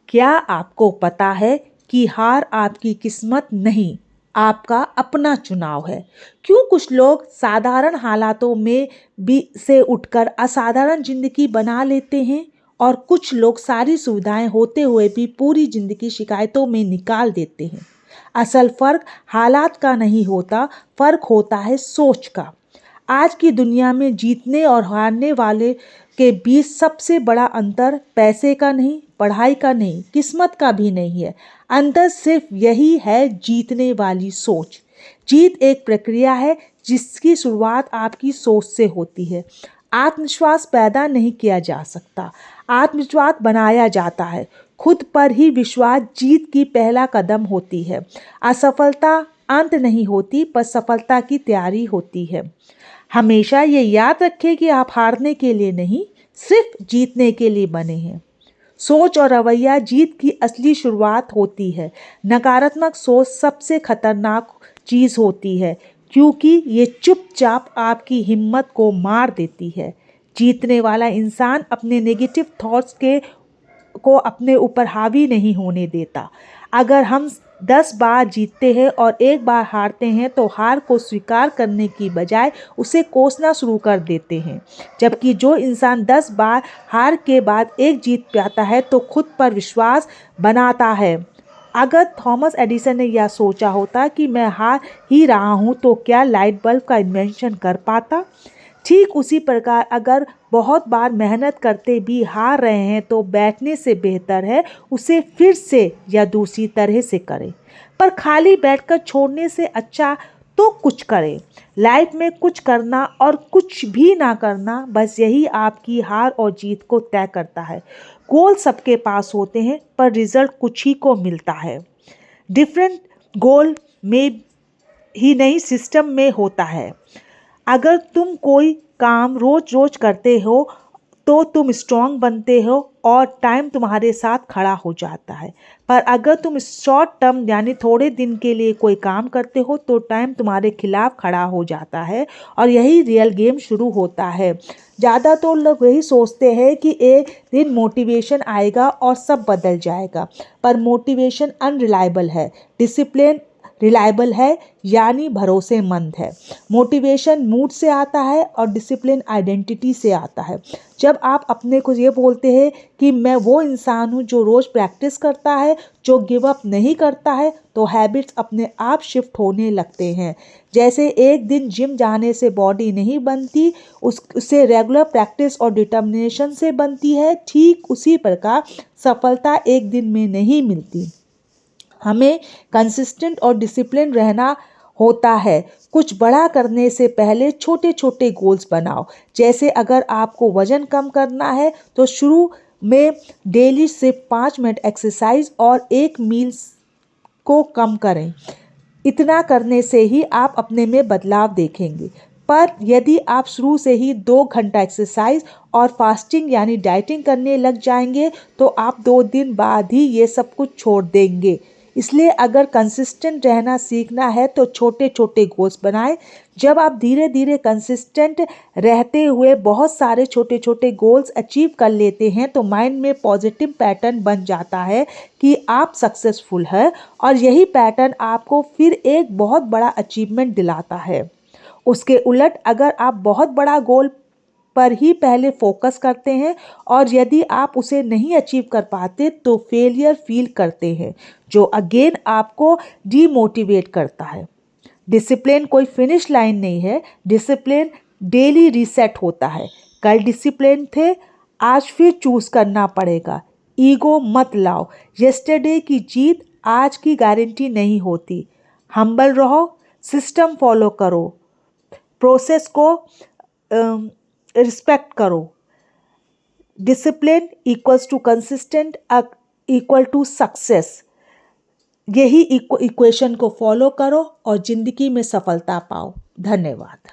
क्या आपको पता है कि हार आपकी किस्मत नहीं, आपका अपना चुनाव है? क्यों कुछ लोग साधारण हालातों में भी से उठकर असाधारण जिंदगी बना लेते हैं और कुछ लोग सारी सुविधाएं होते हुए भी पूरी जिंदगी शिकायतों में निकाल देते हैं? असल फर्क हालात का नहीं होता, फर्क होता है सोच का। आज की दुनिया में जीतने और हारने वाले के बीच सबसे बड़ा अंतर पैसे का नहीं, पढ़ाई का नहीं, किस्मत का भी नहीं है। अंतर सिर्फ यही है, जीतने वाली सोच। जीत एक प्रक्रिया है जिसकी शुरुआत आपकी सोच से होती है। आत्मविश्वास पैदा नहीं किया जा सकता, आत्मविश्वास बनाया जाता है। खुद पर ही विश्वास जीत की पहला कदम होती है। असफलता अंत नहीं होती, पर सफलता की तैयारी होती है। हमेशा ये याद रखें कि आप हारने के लिए नहीं, सिर्फ जीतने के लिए बने हैं। सोच और रवैया जीत की असली शुरुआत होती है। नकारात्मक सोच सबसे खतरनाक चीज होती है, क्योंकि ये चुपचाप आपकी हिम्मत को मार देती है। जीतने वाला इंसान अपने नेगेटिव थॉट्स को अपने ऊपर हावी नहीं होने देता। अगर हम 10 बार जीतते हैं और एक बार हारते हैं तो हार को स्वीकार करने की बजाय उसे कोसना शुरू कर देते हैं। जबकि जो इंसान 10 बार हार के बाद एक जीत पाता है तो खुद पर विश्वास बनाता है। अगर थॉमस एडिसन ने यह सोचा होता कि मैं हार ही रहा हूँ, तो क्या लाइट बल्ब का इन्वेंशन कर पाता? ठीक उसी प्रकार अगर बहुत बार मेहनत करते भी हार रहे हैं तो बैठने से बेहतर है उसे फिर से या दूसरी तरह से करें। पर खाली बैठकर छोड़ने से अच्छा तो कुछ करें। लाइफ में कुछ करना और कुछ भी ना करना, बस यही आपकी हार और जीत को तय करता है। गोल सबके पास होते हैं, पर रिजल्ट कुछ ही को मिलता है। डिफरेंट गोल में ही नहीं, सिस्टम में होता है। अगर तुम कोई काम रोज रोज करते हो तो तुम स्ट्रांग बनते हो और टाइम तुम्हारे साथ खड़ा हो जाता है। पर अगर तुम शॉर्ट टर्म यानी थोड़े दिन के लिए कोई काम करते हो तो टाइम तुम्हारे खिलाफ खड़ा हो जाता है और यही रियल गेम शुरू होता है। ज़्यादातर लोग यही सोचते हैं कि एक दिन मोटिवेशन आएगा और सब बदल जाएगा, पर मोटिवेशन अनरिलायबल है, डिसिप्लिन रिलायबल है, यानी भरोसेमंद है। मोटिवेशन मूड से आता है और डिसिप्लिन आइडेंटिटी से आता है। जब आप अपने को ये बोलते हैं कि मैं वो इंसान हूँ जो रोज़ प्रैक्टिस करता है, जो गिव अप नहीं करता है, तो हैबिट्स अपने आप शिफ्ट होने लगते हैं। जैसे एक दिन जिम जाने से बॉडी नहीं बनती, उससे रेगुलर प्रैक्टिस और डिटर्मिनेशन से बनती है। ठीक उसी प्रकार सफलता एक दिन में नहीं मिलती, हमें कंसिस्टेंट और डिसिप्लिन रहना होता है। कुछ बड़ा करने से पहले छोटे छोटे गोल्स बनाओ। जैसे अगर आपको वजन कम करना है तो शुरू में डेली सिर्फ 5 मिनट एक्सरसाइज और एक मील को कम करें। इतना करने से ही आप अपने में बदलाव देखेंगे। पर यदि आप शुरू से ही 2 घंटा एक्सरसाइज और फास्टिंग यानी डाइटिंग करने लग जाएंगे तो आप 2 दिन बाद ही ये सब कुछ छोड़ देंगे। इसलिए अगर कंसिस्टेंट रहना सीखना है तो छोटे छोटे गोल्स बनाएं। जब आप धीरे धीरे कंसिस्टेंट रहते हुए बहुत सारे छोटे छोटे गोल्स अचीव कर लेते हैं तो माइंड में पॉजिटिव पैटर्न बन जाता है कि आप सक्सेसफुल हैं, और यही पैटर्न आपको फिर एक बहुत बड़ा अचीवमेंट दिलाता है। उसके उलट अगर आप बहुत बड़ा गोल पर ही पहले फोकस करते हैं और यदि आप उसे नहीं अचीव कर पाते तो फेलियर फील करते हैं, जो अगेन आपको डीमोटिवेट करता है। डिसिप्लिन कोई फिनिश लाइन नहीं है, डिसिप्लिन डेली रीसेट होता है। कल डिसिप्लिन थे, आज फिर चूज करना पड़ेगा। ईगो मत लाओ, यस्टरडे की जीत आज की गारंटी नहीं होती। हम्बल रहो, सिस्टम फॉलो करो, प्रोसेस को रिस्पेक्ट करो। Discipline equals to consistent equal to success. यही इक्वेशन को फॉलो करो और जिंदगी में सफलता पाओ। धन्यवाद।